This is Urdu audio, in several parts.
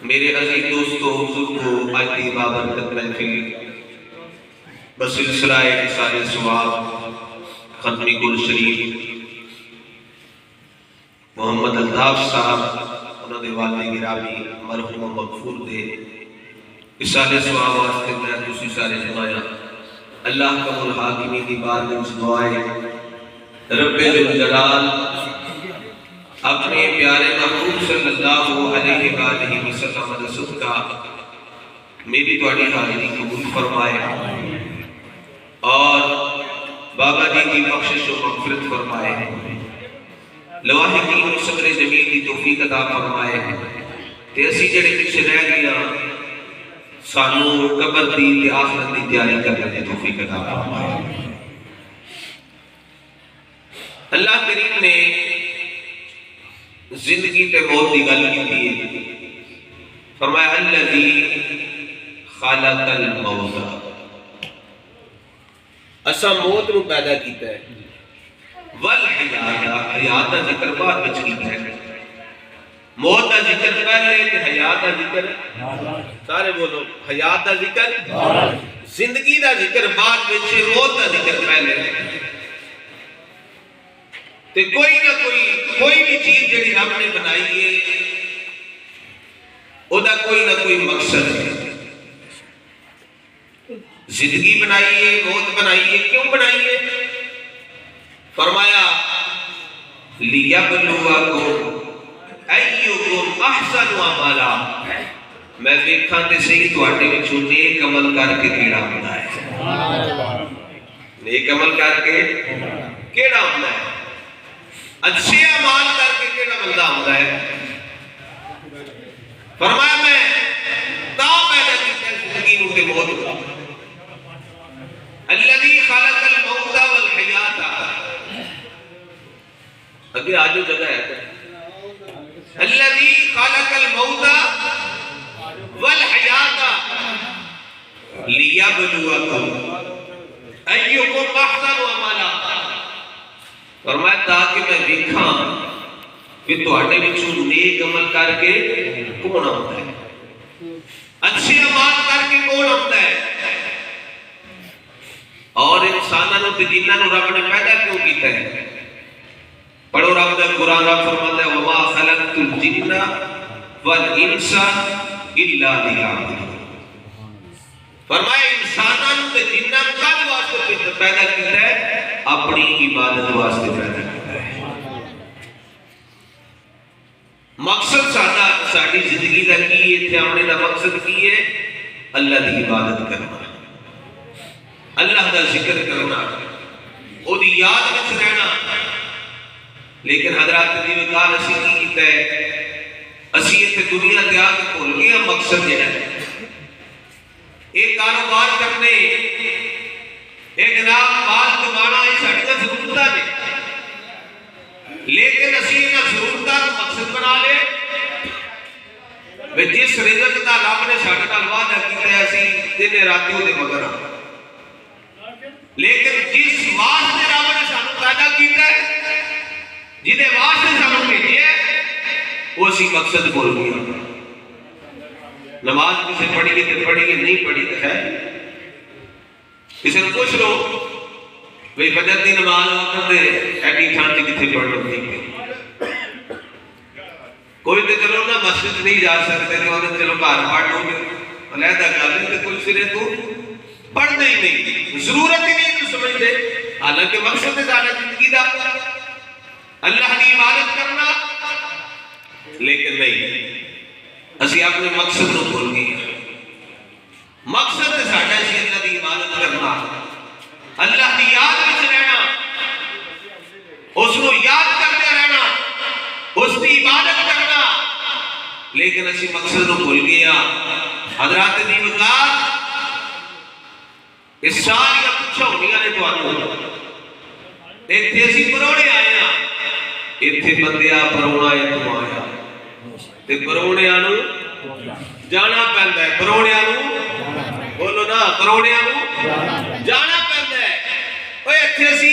میرے عزیز دوستو بزرگوں، آج کی بابرکت محفل بسلسلہ اتصال ثواب ختمی گل شریف محمد الطاف صاحب انہوں نے والد گرامی مرحوم مغفور دے اتصال ثواب واسطے میں دوسری سارے جمایا اللہ کا الحاکمی کی بات میں دعائے رب ذوالجلال اپنے پیارے محبوب صلی اللہ علیہ وآلہ وسلم کا صدقہ میری تواڈی حاضری قبول فرمائے اور بابا جی کی بخشش و مغفرت فرمائے، لواحقین و صبر جمیل کی توفیق عطا فرمائے تے اسی جڑے پیچھے رہ گیا سانو قبر دی تے آخرت دی تیاری کرنے کی توفیق عطا فرمائے۔ اللہ کریم نے زندگی تے موت دی گل کی فرمایا الذی خلق الموت، اسا موت نو پیدا کیتا ہے، والحیات، حیات دا ذکر بعد وچ کیتا ہے، موت دا ذکر پہلے تے حیات دا ذکر، سارے بولو حیات دا ذکر، زندگی دا ذکر بعد وچ، موت دا ذکر پہلے۔ تے کوئی نہ کوئی بھی چیز جڑی رب نے بنائی ہے او دا کوئی نہ کوئی مقصد ہے۔ زندگی بنائی ہے، موت بنائی ہے، کیوں بنائی ہے؟ فرمایا لیبلوکم ایکم احسن عملا، میں دیکھاں تے صحیح تواڈے وچوں نیک عمل کر کے کیڑا ہوندا ہے، نیک عمل کر کے کیڑا ہوندا ہے، اچھے اعمال کر کے کیڑا بندہ ہوتا ہے۔ فرمایا میں تا پیدا کیتا زندگی نو تے موت کو، الذی خلق الموت والحیات، اگے آجو جگہ ہے، الذی خلق الموت والحیات لیبلوکم ایکم احسن عملا، فرمایا تاکہ میں دیکھاں کہ تواڈے وچوں نیک عمل کر کے کون آتا ہے، اچھے عمل کر کے کون آتا ہے۔ اور انسانوں تے جنہاں نو رب نے پیدا کیوں کیتا ہے؟ پڑھو رب دا قرآن، رب فرماتا ہے وما خلقت الجن والانس الا لیعبدون، فرمایا انسانوں تے جنہاں نو کد واسطے پیدا کیتا ہے؟ اپنی عبادت واسطے پیدا کرتا ہے۔ مقصد ساری زندگی کا کی ہے، اتنے آنے کا مقصد کی ہے؟ اللہ کی عبادت کرنا، اللہ کا ذکر کرنا، وہ دی یاد میں رہنا۔ لیکن حضرات دی وقال اسی کی کیتا ہے، اسی اتنے دنیا تے آ کے بھول گیا مقصد یہ ہے، ایک کاروبار کرنے، ایک جناب مال کمانا، یہ ساڑھے ضرورتہ نے، لیکن اسی انہاں ضرورتہ کو مقصد بنا لے وہ جس رزق دا رب نے ساڑھے نال وعدہ کیتا ہے اسی دن راتیوں دے مگر ہاں، لیکن جس واسطے رب نے سانو پیدا کیتا ہے، جدے واسطے سانو بھیجیا ہے، وہ اسی مقصد بھول گیا۔ نماز کسے پڑھی گئی تے پڑھی گئی، نہیں پڑھی تے ہے، کسی نے پوچھ لو بھئی فجر دی نماز وقت دے ایڈی ٹھانٹی کتھے پڑھ لو تھی، کوئی تے چلو نا مسجد نہیں جا سکتے تو انہیں چلو گھر پڑھ لو گے، علیحدہ گل تے کوئی سرے تو پڑھنے ہی نہیں، ضرورت ہی نہیں تو سمجھتے، حالانکہ مقصد ہے زیادہ زندگی دا اللہ کی عبادت کرنا، لیکن نہیں، اسی اپنے مقصد کو بھول گئے۔ مقصد ہے ساڈا سی اللہ کی عبادت کرنا، اللہ کی یاد وچ رہنا، اس کو یاد کرتے رہنا، اس کی عبادت کرنا، لیکن اسی مقصد کو بھول گیا۔ حضرات دی وقار اس ساری کچھ ہونیاں نے تانوں، ایتھے اسی پرونے آئے ہاں، ایتھے بندیا پرونا ایتھوں آیا تے پرونیاں نو جانا پیندا ہے، پرونیاں نو بولو نا، پرونیاں نو جانا پیندا ہے۔ اوے ایتھے اسی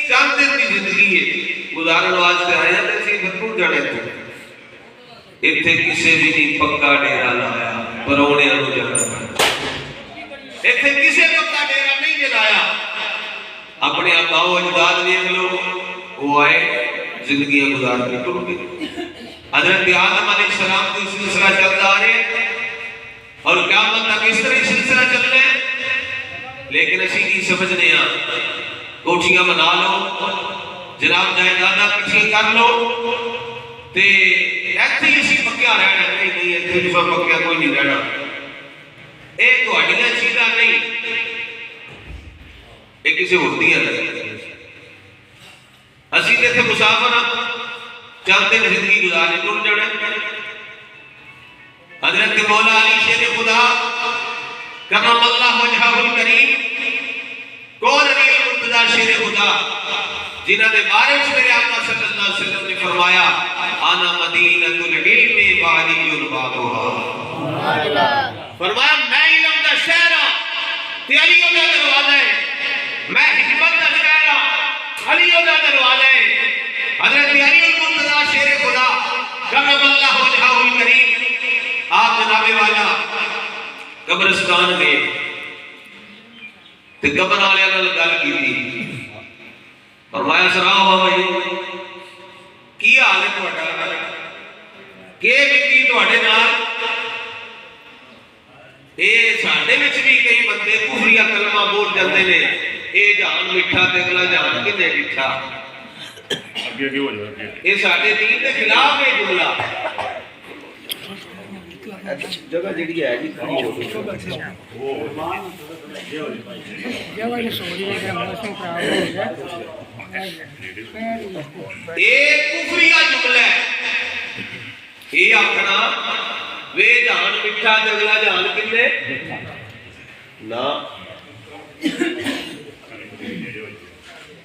چند دن دی زندگی ہے، گزارن واسطے آیا تے اسی بھٹو جانے تے اتنے کسی بھی نہیں پکا ڈیرا لایا پرونے کو جانا اتنے کسی پکا ڈیرا نہیں لایا اپنے اباؤ اجداد دیکھ لو وہ آئے زندگیاں گزار کے ٹر گئے حضرت آدم علیہ السلام کی سلسلہ چلتا آ رہے اور قیامت تک اس طرح سلسلہ چل رہے لیکن اسی کی سمجھنے کوٹھیاں بنا لو جناب جائیداداں کٹھیاں کر لو تے ایتھے ہی اسی پکیا رہنا نہیں ایتھے جسا پکیا کوئی نہیں رہنا اے تہاڈیاں چیزاں نہیں اے کسی ہوندیاں نہیں اسی تے تھے مسافر چاہتے ہیں زندگی گزارنے ٹر جانا حضرت مولا علی شیر خدا کرم اللہ وجہہ الکریم کون علی المرتضی شیر خدا جنہاں نے بارش میرے آقا صلی اللہ علیہ وسلم نے فرمایا آنا مدینۃ العلم وعلی البابها فرمایا میں علم دا شہر ہاں تے علی دا دروازہ ہے میں حکمت دا شہر ہاں علی دا دروازہ ہے حضرت علی المرتضی شیر خدا کرم اللہ وجہہ الکریم آپ جناب والا قبرستان میں تے قبر والے نال گل کیتی فرمایا سلام بھائی کی حال ہے تہاڈا کہ بیتی تہاڈے نال اے ساڈے وچ بھی کئی بندے کفریہ کلمہ بول جاندے نے اے جان میٹھا تے اگلا جان کنے میٹھا اگے ہو جائے اے ساڈے دین دے خلاف ہے جملہ جگہ جڑی ہے جی کھڑی ہو ایک کفریہ جملہ ہے یہ آکھنا وے جان مٹھا تے اگلا جان کنے نا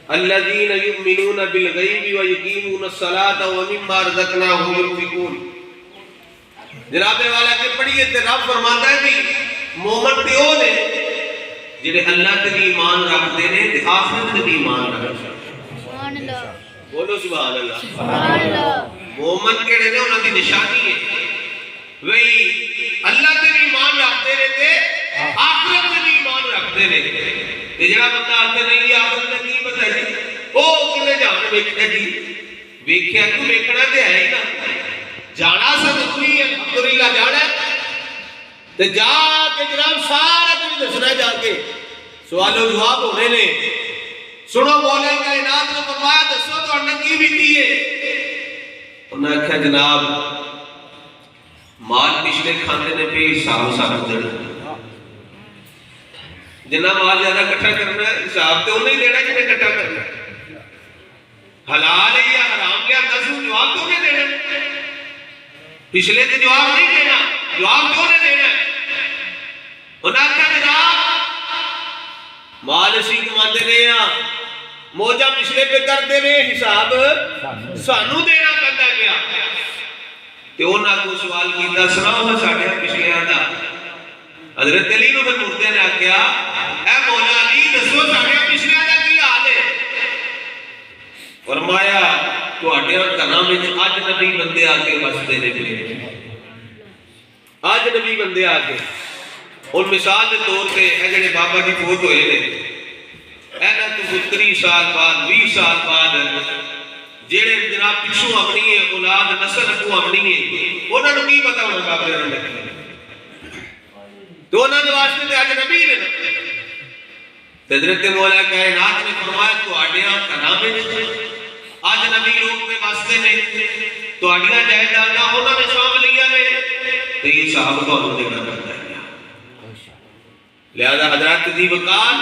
الذین یؤمنون بالغیب ویقیمون الصلاۃ ومما رزقناہم ينفقون جناب والا کہ پڑھیے تے رب فرماتا ہے کہ مومن تے او نے جڑے اللہ تے ایمان رکھتے نے تے آخرت تے ایمان رکھتے ہیں سبحان اللہ بولو سبحان اللہ سبحان اللہ مومن کیڑے نے انہاں دی نشانی ہے وہی اللہ تے ایمان رکھتے نے تے آخرت تے ایمان رکھتے نے تے جڑا بندہ آکھے نہیں آخرت تے کی پتہ جی او کنے جان ویکھیا جی ویکھیا تو ویکھنا تے ہے ہی نا جانا ضروری ہے الحمدللہ جانا تے جا کے جناب سارا کچھ دسنا جا کے سوال و جواب ہونے نے سنو مولا کائنات نے فرمایا دسو تو نے کی بیتی ہے انہاں نے کہا جناب مال پچھلے کھاندے نے پہ حساب سب دینا جنہ مال زیادہ اکٹھا کرنا ہے حساب تے انہیں دینا جنہیں اکٹھا کرنا ہے حلال ہے یا حرام کیا دسو جواب تو نہیں دینا پچھلے تے جواب نہیں دینا جواب کیوں نہیں دینا انہاں کہا جناب مال اسی کماندے نے ہاں موجہ پچھلے پہ کر دے نے حساب سانو دینا پیندا پیا تے انہاں کو سوال کیتا سناؤ ساڈے پچھلے دا حضرت علی نو پھر مردے نے آکھیا اے مولا علی دسو ساڈے پچھلے دا کی حال ہے فرمایا تواڈے گھراں وچ اج نبی بندے آ کے بسدے نے پے اج نبی بندے آ کے اور مثال دے طور تے اے جڑے بابا جی فوت ہوئے نے اینا تو 30 سال بعد 20 سال بعد جڑے جناب پچھوں اپنی اولاد نسل کو اپنی ہے انہاں نو کی پتہ ہونا بابے نے لکھیا تو انہاں دے واسطے تے اج نبی نے حضرت مولا کائنات نے فرمایا تواڈے گھراں وچ آج نبی لوگ میں واسطے نے تو آڈیاں جائیداداں انہاں نے شامل لیا نے تو یہ صاحب کو انہوں دینا کرتا ہے لہذا حضرات دی وقال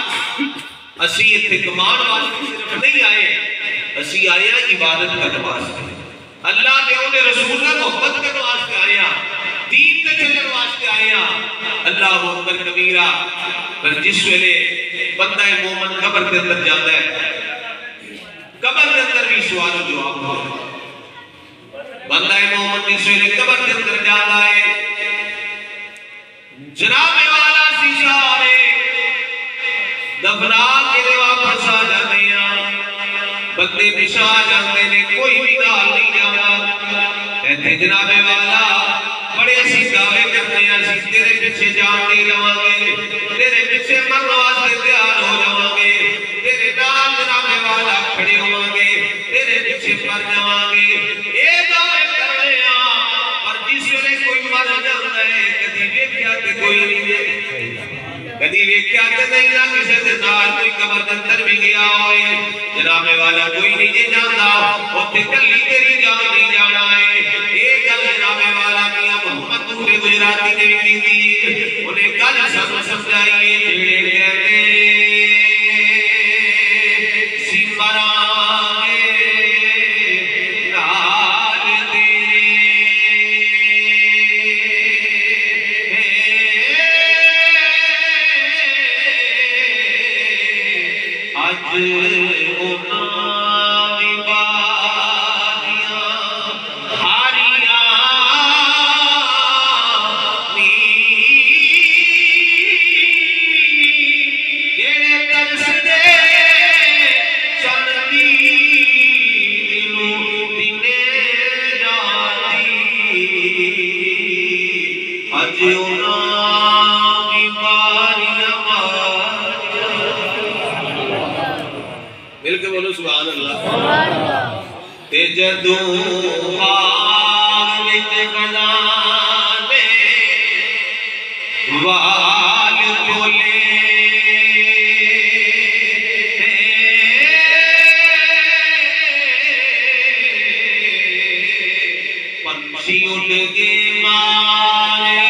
اسی اتھے کمان واسطے صرف نہیں آئے اسی آئے عبادت کرنے واسطے اللہ دے انہیں رسول نے محبت کرنے واسطے آئے دین تے چلنے واسطے آئے اللہ اکبر کبیرہ پر جس ویلے بندہ مومن قبر کے اندر جاتا ہے قبر کے اندر بھی سوال و جواب ہو بندہ مومن جس ویلے قبر کے اندر جاتا ہے جناب والا سیشارے دفنا کے لئے واپس آ جاتے ہیں بندے پشا جاتے ہیں کوئی بھی نال نہیں جانا ایتھے جناب والا بڑے اسی دعوے کرنے ہیں تیرے پیچھے جان نہیں لواں گے تیرے پیچھے مرن واسطے تیار ہو جاواں گے تیرے نال جناب والا کھڑے ہواں گے تیرے پیچھے مر جاواں گے اے دعوے کرنے ہیں پر جس ویلے کوئی مر جاندا ہے کدی ویکھیا تے کوئی نہیں ویکھیا کدی ویکھیا تے نہیں نہ کسے دے نال کوئی قبر دے اندر بھی گیا ہوئے جناب والا کوئی نہیں جے جاندا اوتھے کلی تیری جان نہیں جانا ہے اے گل جناب والا میاں محمد پورے گجراتی نے بھی کیتی انہیں گل سب سمجھائی جڑے کہندے سی مراں گے نال تیرے اج مل کے بولو سبحان اللہ تے جدوں باغ وچ خزانے وال کھولے پنچھی اڑ کے مارے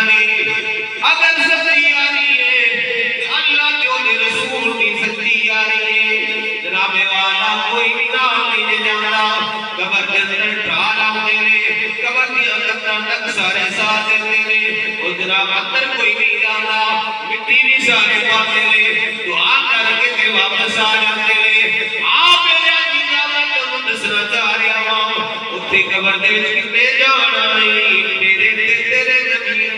اگر سچی یاری ہے کہ اللہ کے اور رسول کی سچی یاری ہے جناب والا کوئی بھی نام نہیں جانتا قبر کے اندر ڈھال آتے نے قبر دیا کتنا تک سارے ساتھ دیتے نے اور جناب اندر کوئی نہیں جانتا مٹی بھی سارے پاتے نے دعا کر کے تے واپس آ جاتے نے آپ میرے عزیزاں میں دسنا چاہ رہا ہوں اتھے قبر دے وچ کتے جانا ہے میرے تے تیرے نبی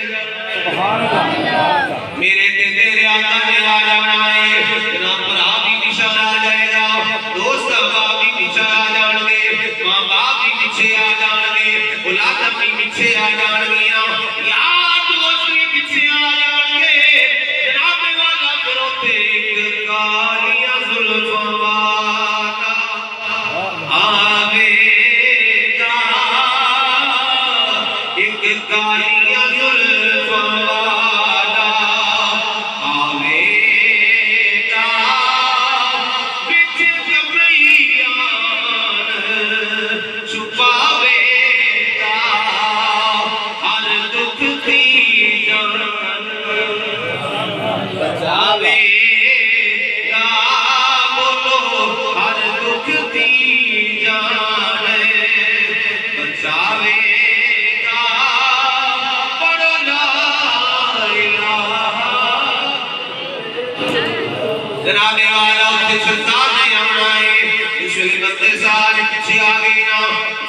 میرے تے تیرے آقا نے آ جانا ہے جناب بھرا بھی پیچھے آ جائے گا دوست احباب بھی پیچھے آ جان گے ماں باپ بھی پیچھے آ جان گے اولاد بھی پیچھے آ جان گیا یار دوست بھی پیچھے آ جان گے جناب والا پھر ایک کالیاں زلفاں والا آوے گا ایک کالیاں زلفاں والا آوے گا بچ کمریاں چھپاوے گا ہر دکھ دی جان بچاوے گا بولو ہر دکھ دی جان بچاوے گا پڑھو لا الہ جناب والا اتنے سرکار نے آنا ہے اس ویلے بندے سارے پیچھے آ گئے نا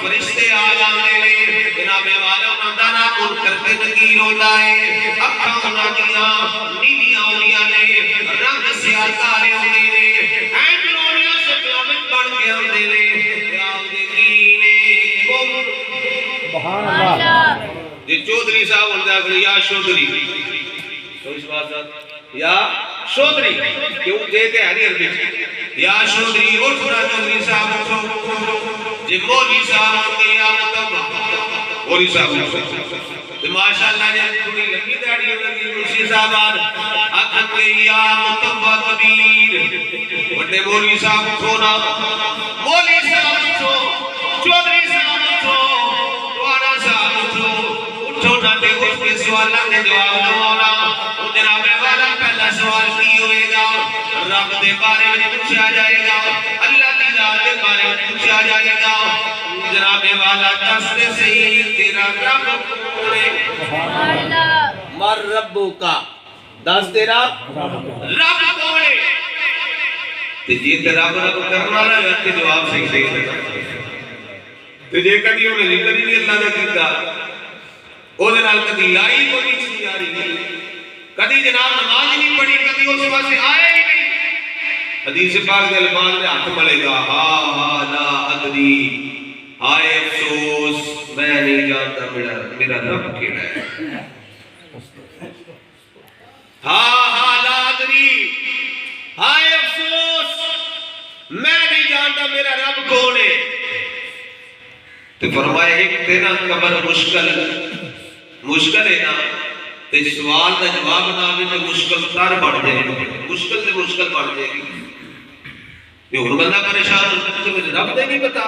فرشتے آ جاندے نے جناب والا انہاں دا نام ان کرتے نکیر ہوتا ہے اکھاں انہاں دیاں نیلیاں ہوندیاں نے رنگ سیاہ کالے ہوندے نے اینڈرونیاں سکلامت بن کے ہوندے نے آپ دے دینے کم سبحان اللہ جی چودھری صاحب ہوندہ ہے یا شودھری تو اس بات ساتھ یا شودھری کیوں کہتے ہیں نہیں عربی یا شودھری اٹھنا چودھری صاحب اٹھو جی مولی صاحب ہوندے یا مطبع مولی صاحب اٹھو ماشاءاللہ جی تھوڑی لمبی داڑھی ہوندی مرشد صاحب اکھن کے یا مطبع کبیر بڑے مولی صاحب اٹھو نا مولی صاحب اٹھو چودھری صاحب اٹھو دوارا صاحب اٹھو اٹھو نا تے اس کے سوالہ نے جواب دوانا وہ جناب والا پہلا سوال کی ہوئے گا رب دے بارے میں پوچھا جائے گا اللہ دی ذات کے بارے میں پوچھا جائے گا جناب والا دست سے تیرا رب کون ہے؟ مر ربو کا دس تیرا رب کون ہے؟ تو جی تیرا رب کرنا رہا ہے کہ جواب صحیح دے تو جے کدی انہیں ذکر ہی نہیں اللہ نے کیتا او دے نال کدی لائی کو نہیں سمجھ آ رہی کدی جناب نماز ہی نہیں پڑھی کدی اس پاسے آئے ہی نہیں حدیث پاک دے الفاظ میں ہاتھ ملے گا ہا ہا لا ادری ہائے افسوس میں نہیں جانتا میرا رب کیڑا ہے ہا ہا لا ادری ہائے افسوس میں نہیں جانتا میرا رب کون ہے تو فرمایا ایک تیرا قبر مشکل ہے نا تو سوال کا جواب نہ بھی تو مشکل تر بڑھ جائے گی مشکل سے مشکل بڑھ جائے گی یہ بندہ پریشان ہوتا ہے تو مجھے رب دے نہیں پتا